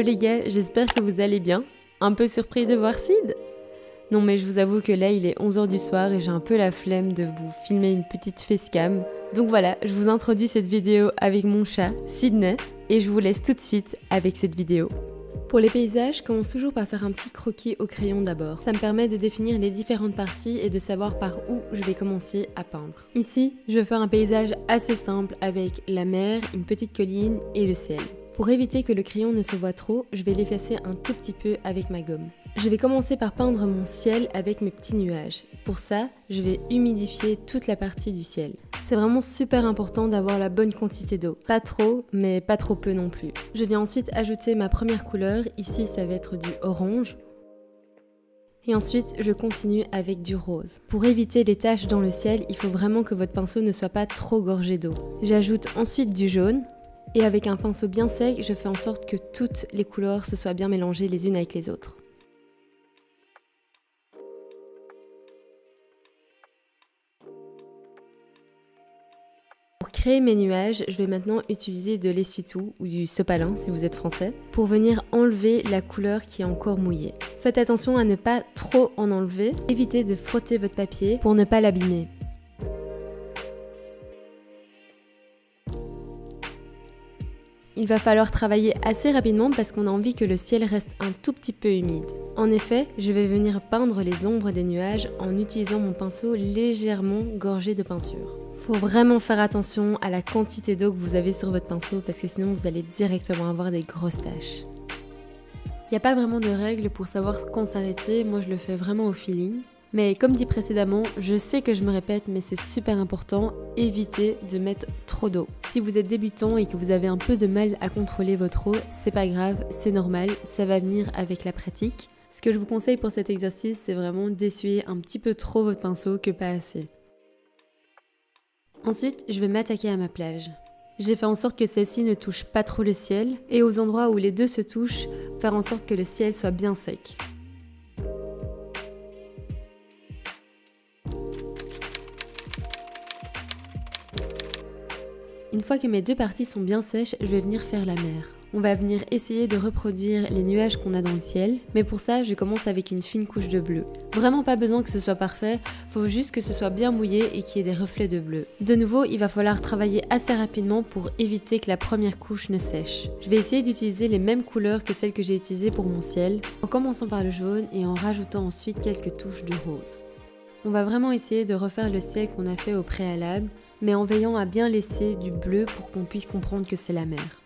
Hello les gars, j'espère que vous allez bien. Un peu surpris de voir Sid? Non mais je vous avoue que là il est 11h du soir et j'ai un peu la flemme de vous filmer une petite facecam. Donc voilà, je vous introduis cette vidéo avec mon chat, Sydney, et je vous laisse tout de suite avec cette vidéo. Pour les paysages, je commence toujours par faire un petit croquis au crayon d'abord. Ça me permet de définir les différentes parties et de savoir par où je vais commencer à peindre. Ici, je vais faire un paysage assez simple avec la mer, une petite colline et le ciel. Pour éviter que le crayon ne se voit trop, je vais l'effacer un tout petit peu avec ma gomme. Je vais commencer par peindre mon ciel avec mes petits nuages. Pour ça, je vais humidifier toute la partie du ciel. C'est vraiment super important d'avoir la bonne quantité d'eau. Pas trop, mais pas trop peu non plus. Je viens ensuite ajouter ma première couleur. Ici, ça va être du orange. Et ensuite, je continue avec du rose. Pour éviter les taches dans le ciel, il faut vraiment que votre pinceau ne soit pas trop gorgé d'eau. J'ajoute ensuite du jaune. Et avec un pinceau bien sec, je fais en sorte que toutes les couleurs se soient bien mélangées les unes avec les autres. Pour créer mes nuages, je vais maintenant utiliser de l'essuie-tout ou du sopalin si vous êtes français pour venir enlever la couleur qui est encore mouillée. Faites attention à ne pas trop en enlever. Évitez de frotter votre papier pour ne pas l'abîmer. Il va falloir travailler assez rapidement parce qu'on a envie que le ciel reste un tout petit peu humide. En effet, je vais venir peindre les ombres des nuages en utilisant mon pinceau légèrement gorgé de peinture. Faut vraiment faire attention à la quantité d'eau que vous avez sur votre pinceau parce que sinon vous allez directement avoir des grosses taches. Il n'y a pas vraiment de règles pour savoir quand s'arrêter, moi je le fais vraiment au feeling. Mais comme dit précédemment, je sais que je me répète, mais c'est super important, évitez de mettre trop d'eau. Si vous êtes débutant et que vous avez un peu de mal à contrôler votre eau, c'est pas grave, c'est normal, ça va venir avec la pratique. Ce que je vous conseille pour cet exercice, c'est vraiment d'essuyer un petit peu trop votre pinceau que pas assez. Ensuite, je vais m'attaquer à ma plage. J'ai fait en sorte que celle-ci ne touche pas trop le ciel, et aux endroits où les deux se touchent, faire en sorte que le ciel soit bien sec. Une fois que mes deux parties sont bien sèches, je vais venir faire la mer. On va venir essayer de reproduire les nuages qu'on a dans le ciel, mais pour ça, je commence avec une fine couche de bleu. Vraiment pas besoin que ce soit parfait, faut juste que ce soit bien mouillé et qu'il y ait des reflets de bleu. De nouveau, il va falloir travailler assez rapidement pour éviter que la première couche ne sèche. Je vais essayer d'utiliser les mêmes couleurs que celles que j'ai utilisées pour mon ciel, en commençant par le jaune et en rajoutant ensuite quelques touches de rose. On va vraiment essayer de refaire le ciel qu'on a fait au préalable, mais en veillant à bien laisser du bleu pour qu'on puisse comprendre que c'est la mer.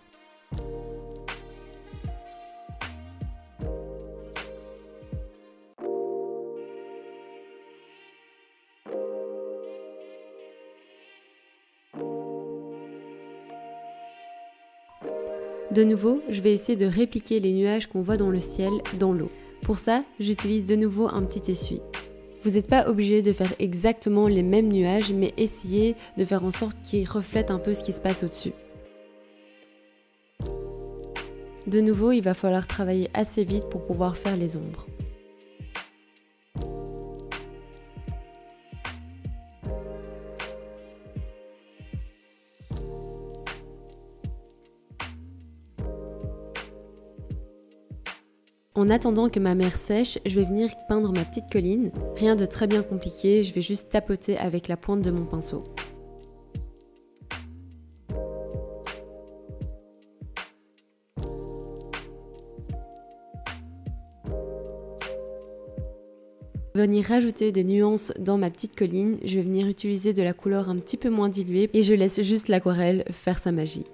De nouveau, je vais essayer de répliquer les nuages qu'on voit dans le ciel dans l'eau. Pour ça, j'utilise de nouveau un petit essuie. Vous n'êtes pas obligé de faire exactement les mêmes nuages, mais essayez de faire en sorte qu'ils reflètent un peu ce qui se passe au-dessus. De nouveau, il va falloir travailler assez vite pour pouvoir faire les ombres. En attendant que ma mer sèche, je vais venir peindre ma petite colline. Rien de très bien compliqué, je vais juste tapoter avec la pointe de mon pinceau. Pour venir rajouter des nuances dans ma petite colline, je vais venir utiliser de la couleur un petit peu moins diluée et je laisse juste l'aquarelle faire sa magie.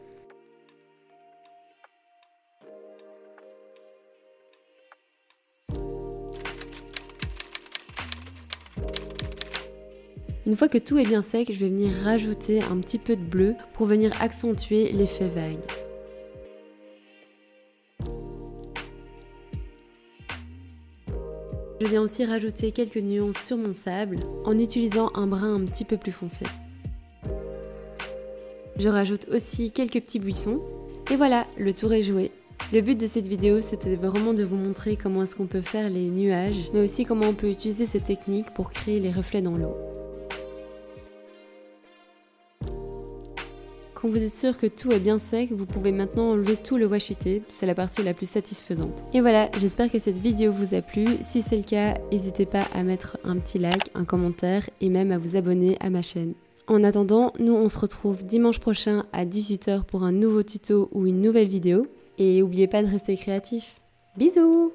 Une fois que tout est bien sec, je vais venir rajouter un petit peu de bleu pour venir accentuer l'effet vague. Je viens aussi rajouter quelques nuances sur mon sable en utilisant un brun un petit peu plus foncé. Je rajoute aussi quelques petits buissons et voilà, le tour est joué. Le but de cette vidéo, c'était vraiment de vous montrer comment est-ce qu'on peut faire les nuages, mais aussi comment on peut utiliser ces techniques pour créer les reflets dans l'eau. Quand vous êtes sûr que tout est bien sec, vous pouvez maintenant enlever tout le washi tape, c'est la partie la plus satisfaisante. Et voilà, j'espère que cette vidéo vous a plu. Si c'est le cas, n'hésitez pas à mettre un petit like, un commentaire et même à vous abonner à ma chaîne. En attendant, nous on se retrouve dimanche prochain à 18 h pour un nouveau tuto ou une nouvelle vidéo. Et n'oubliez pas de rester créatif. Bisous!